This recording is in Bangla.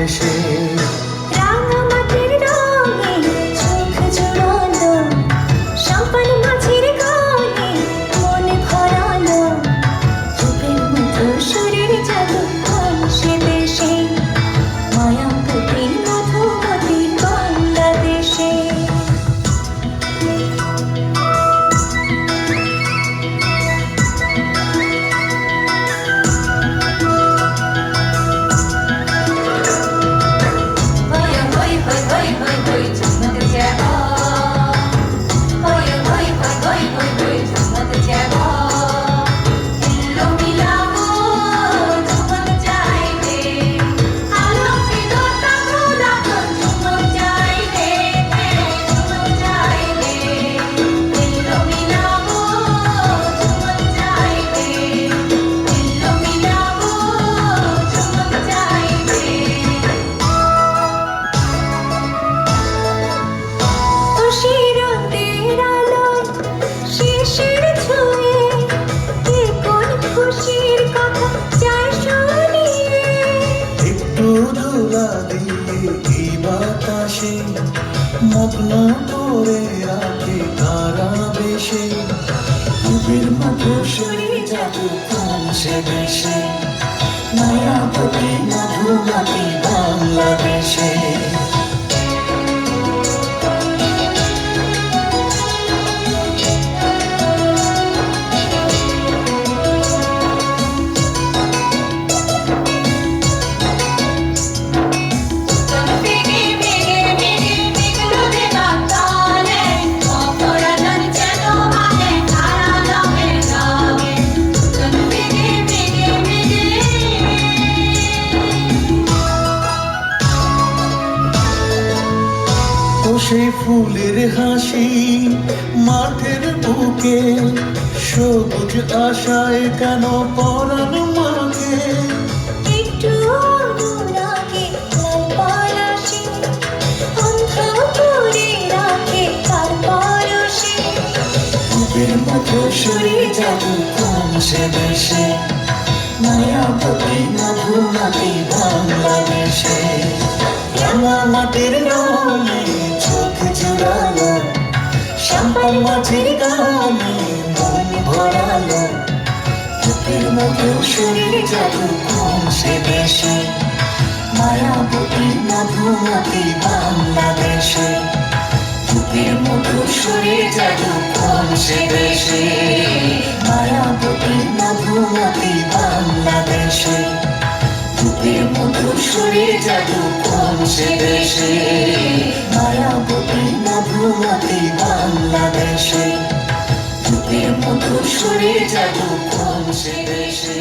দেশে। রাঙামাটির রঙে চোখ জুড়ালো, সাম্পান মাছের গানে মনে ভরালো, রূপের মতো সুরের জাদু সে দেশে, মায়াবতী মধুমতি বাংলাদেশে। মগ্ন করে রাখে তারা বেশে, রূপের মতো সুরে জাদু সে দেশে, মায়াবতী মধুমতি বাংলাদেশে। সে ফুলের হাসি মাঠের বুকে, সবুজ আশায় কেন পরাণ মাকে, একটু অনুরাগে লাল পলাশে অন্ধ করে রাখে তার পরশে, রূপের মতো সুরে জাদু সে দেশে, মায়াবতী মধুমতি বাংলাদেশে। রাঙামাটির রঙে চোখ জুড়ালো, সাম্পান মাছের গানে মন ভরালো, রূপের মতো সুরে জাদু সে দেশে, মায়াবতী মধুমতি বাংলাদেশে। রূপের মতো সুরে জাদু সে দেশে, মায়াবতী মধুমতি বাংলাদেশে। রূপের মতো সুরে জাদু সে দেশে, মায়াবতী মধুমতি বাংলাদেশে। রূপের মতো সুরে জাদু সে দেশে।